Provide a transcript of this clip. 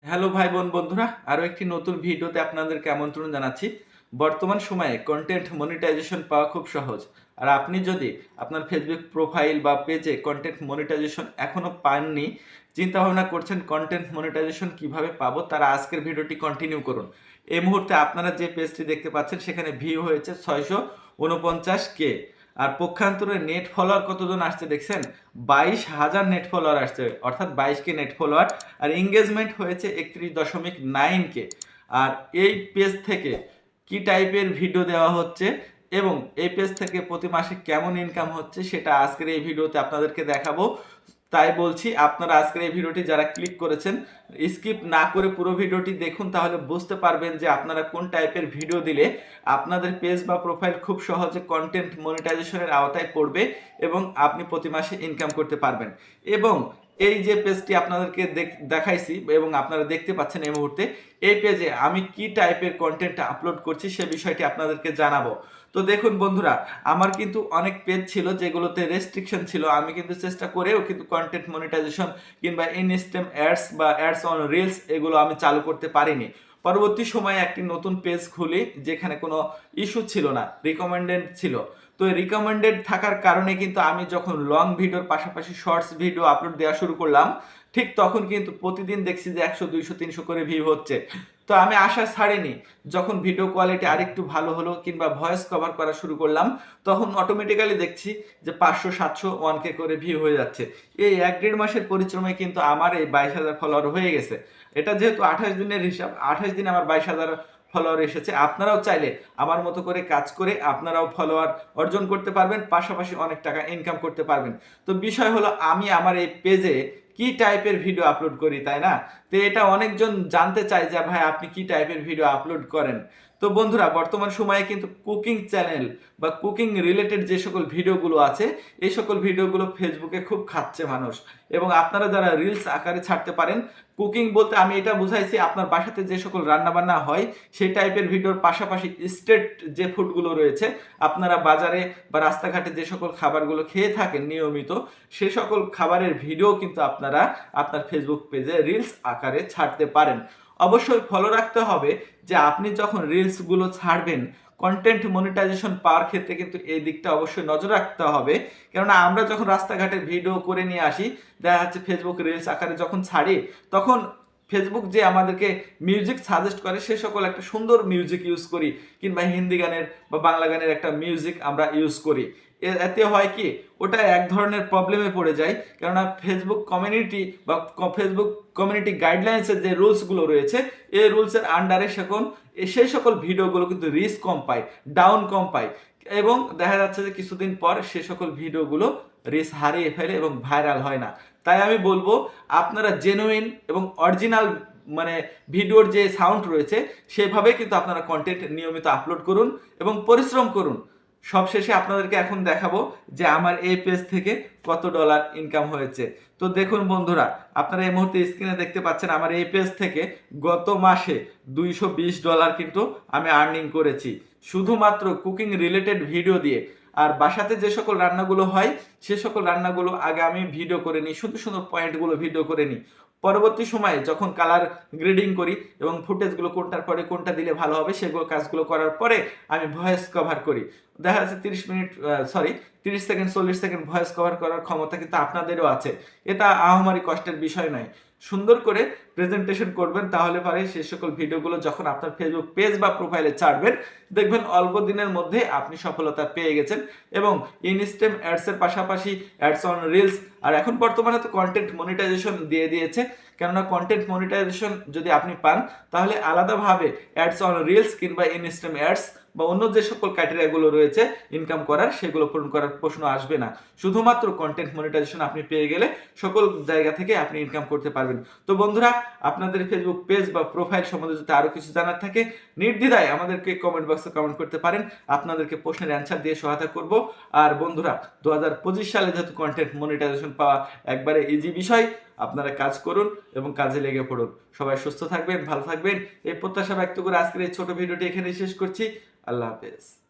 Hello ভাই বোন বন্ধুরা, আরো একটি নতুন ভিডিওতে আপনাদেরকে আমন্ত্রণ জানাচ্ছি। বর্তমান সময়ে কন্টেন্ট মনিটাইজেশন পাওয়া খুব সহজ। আর আপনি যদি আপনার ফেসবুক প্রোফাইল বা পেজে কন্টেন্ট মনিটাইজেশন এখনো পাননি, চিন্তা ভাবনা করছেন কন্টেন্ট মনিটাইজেশন কিভাবে পাবো, তারা আজকের ভিডিওটি কন্টিনিউ করুন। এই মুহূর্তে আপনারা যে পেজটি দেখতে পাচ্ছেন সেখানে ভিউ হয়েছে 649K। আর পক্ষান্তরে নেট ফলোয়ার কতজন আসছে দেখছেন? 22,000 নেট ফলোয়ার আসছে, অর্থাৎ 22K নেট ফলোয়ার। আর এঙ্গেজমেন্ট হয়েছে 31.9K। আর এই পেজ থেকে কি টাইপের ভিডিও দেওয়া হচ্ছে এবং এই পেজ থেকে প্রতি মাসে কেমন ইনকাম হচ্ছে সেটা আজকের এই ভিডিওতে আপনাদেরকে দেখাবো। তাই বলছি, আপনারা আজকের এই ভিডিওটি যারা ক্লিক করেছেন স্কিপ না করে পুরো ভিডিওটি দেখুন, তাহলে বুঝতে পারবেন যে আপনারা কোন টাইপের ভিডিও দিলে আপনাদের পেজ বা প্রোফাইল খুব সহজে কন্টেন্ট মনিটাইজেশনের আওতায় পড়বে এবং আপনি প্রতি মাসে ইনকাম করতে পারবেন। এবং এই যে পেজটি আপনাদেরকে দেখাইছি এবং আপনারা দেখতে পাচ্ছেন এই মুহূর্তে, এই পেজে আমি কি টাইপের কন্টেন্ট আপলোড করছি সে বিষয়টি আপনাদেরকে জানাবো। তো দেখুন বন্ধুরা, আমার কিন্তু অনেক পেজ ছিল যেগুলোতে রেস্ট্রিকশন ছিল। আমি কিন্তু চেষ্টা করেও কিন্তু কন্টেন্ট মনিটাইজেশন কিংবা ইনস্টেম অ্যাডস বা অ্যাডস অন রিলস এগুলো আমি চালু করতে পারিনি। পরবর্তী সময়ে একটি নতুন পেজ খুলি যেখানে কোনো ইস্যু ছিল না, রিকমেন্ডেড ছিল। তো রিকমেন্ডেড থাকার কারণে কিন্তু আমি যখন লং ভিডিওর পাশাপাশি শর্টস ভিডিও আপলোড দেওয়া শুরু করলাম, ঠিক তখন কিন্তু প্রতিদিন দেখছি যে 100, 200, 300 করে ভিউ হচ্ছে। তো আমি আশা ছাড়িনি। যখন ভিডিও কোয়ালিটি আরেকটু ভালো হলো কিংবা ভয়েস কভার করা শুরু করলাম, তখন অটোমেটিক্যালি দেখছি যে 500, 700, 1K করে ভিউ হয়ে যাচ্ছে। এই 1-1.5 মাসের পরিশ্রমে কিন্তু আমার এই 22,000 ফলোয়ার হয়ে গেছে। এটা যেহেতু 28 দিনের হিসাব, 28 দিনে আমার 22,000 ফলোয়ার এসেছে। আপনারাও চাইলে আমার মতো করে কাজ করে আপনারাও ফলোয়ার অর্জন করতে পারবেন, পাশাপাশি অনেক টাকা ইনকাম করতে পারবেন। তো বিষয় হলো, আমি আমার এই পেজে কি টাইপের ভিডিও আপলোড করি, তাই না? তো এটা অনেকজন জানতে চায় যে ভাই আপনি কি টাইপের ভিডিও আপলোড করেন। তো বন্ধুরা, বর্তমান সময়ে কিন্তু কুকিং চ্যানেল বা কুকিং রিলেটেড যে সকল ভিডিওগুলো আছে, এই সকল ভিডিওগুলো ফেসবুকে খুব খাচ্ছে মানুষ। এবং আপনারা যারা রিলস আকারে ছাড়তে পারেন, কুকিং বলতে আমি এটা বুঝাইছি আপনার বাসাতে যে সকল রান্নাবান্না হয় সেই টাইপের ভিডিওর পাশাপাশি স্ট্রিট যে ফুডগুলো রয়েছে, আপনারা বাজারে বা রাস্তাঘাটে যে সকল খাবারগুলো খেয়ে থাকেন নিয়মিত, সে সকল খাবারের ভিডিও কিন্তু আপনারা আপনার ফেসবুক পেজে রিলস আকারে ছাড়তে পারেন। অবশ্যই ফলো রাখতে হবে যে আপনি যখন রিলসগুলো ছাড়বেন, কন্টেন্ট মনিটাইজেশন পাওয়ার ক্ষেত্রে কিন্তু এই দিকটা অবশ্যই নজর রাখতে হবে। কেননা আমরা যখন রাস্তাঘাটে ভিডিও করে নিয়ে আসি, দেখা যাচ্ছে ফেসবুক রিলস আকারে যখন ছাড়ি, তখন ফেসবুক যে আমাদেরকে মিউজিক সাজেস্ট করে সে সকল একটা সুন্দর মিউজিক ইউজ করি, কিংবা হিন্দি গানের বা বাংলা গানের একটা মিউজিক আমরা ইউজ করি। এতে হয় কি, ওটা এক ধরনের প্রবলেমে পড়ে যায়। কেননা ফেসবুক কমিউনিটি বা ফেসবুক কমিউনিটি গাইডলাইন্সের যে রুলসগুলো রয়েছে, এই রুলসের আন্ডারে সেই সকল ভিডিওগুলো কিন্তু রিচ কম পায়, ডাউন কম পায়। এবং দেখা যাচ্ছে যে কিছুদিন পর সে সকল ভিডিওগুলো রিচ হারিয়ে ফেলে এবং ভাইরাল হয় না। তাই আমি বলবো, আপনারা জেনুইন এবং অরিজিনাল মানে ভিডিওর যে সাউন্ড রয়েছে সেভাবে কিন্তু আপনারা কন্টেন্ট নিয়মিত আপলোড করুন এবং পরিশ্রম করুন। সবশেষে আপনাদেরকে এখন দেখাবো যে আমার এই পেজ থেকে কত ডলার ইনকাম হয়েছে। তো দেখুন বন্ধুরা, আপনারা এই মুহূর্তে স্ক্রিনে দেখতে পাচ্ছেন আমার এই পেজ থেকে গত মাসে $220 কিন্তু আমি আর্নিং করেছি, শুধুমাত্র কুকিং রিলেটেড ভিডিও দিয়ে। আর বাসাতে যে সকল রান্নাগুলো হয় সে সকল রান্নাগুলো আগে আমি ভিডিও করে নিই, সুন্দর সুন্দর পয়েন্টগুলো ভিডিও করে নিই। পরবর্তী সময়ে যখন কালার গ্রেডিং করি এবং ফুটেজগুলো কোনটার পরে কোনটা দিলে ভালো হবে সেগুলো কাজগুলো করার পরে আমি ভয়েস কভার করি। দেখা যাচ্ছে 30 সেকেন্ড 40 সেকেন্ড ভয়েস কভার করার ক্ষমতা কিন্তু আপনাদেরও আছে। এটা আহামরি কষ্টের বিষয় নয়। সুন্দর করে প্রেজেন্টেশন করবেন, তাহলে পরে সেই সকল ভিডিওগুলো যখন আপনার ফেসবুক পেজ বা প্রোফাইলে ছাড়বেন, দেখবেন অল্প দিনের মধ্যে আপনি সফলতা পেয়ে গেছেন। এবং ইনস্টেম অ্যাডসের পাশাপাশি অ্যাডস অন রিলস, আর এখন বর্তমানে তো কন্টেন্ট মনিটাইজেশন দিয়ে দিয়েছে। কেননা কন্টেন্ট মনিটাইজেশন যদি আপনি পান, তাহলে আলাদাভাবে অ্যাডস অন রিলস কিংবা ইনস্টেম অ্যাডস বা অন্য যে সকল ক্রাইটেরিয়াগুলো রয়েছে ইনকাম করার, সেগুলো পূরণ করার প্রশ্ন আসবে না। শুধুমাত্র কন্টেন্ট মনিটাইজেশন আপনি পেয়ে গেলে সকল জায়গা থেকে আপনি ইনকাম করতে পারবেন। তো বন্ধুরা, আপনাদের ফেসবুক পেজ বা প্রোফাইল সম্বন্ধে যদি আরো কিছু জানার থাকে, নির্দ্বিধায় আমাদেরকে কমেন্ট বক্সে কমেন্ট করতে পারেন। আপনাদেরকে প্রশ্নের অ্যান্সার দিয়ে সহায়তা করব। আর বন্ধুরা, 2025 সালে যেহেতু কন্টেন্ট মনিটাইজেশন পাওয়া একবারে ইজি বিষয়, আপনারা কাজ করুন এবং কাজে লেগে পড়ুন। সবাই সুস্থ থাকবেন, ভালো থাকবেন, এই প্রত্যাশা ব্যক্ত করে আজকের এই ছোট ভিডিওটি এখানে শেষ করছি। আল্লাহ হাফেজ।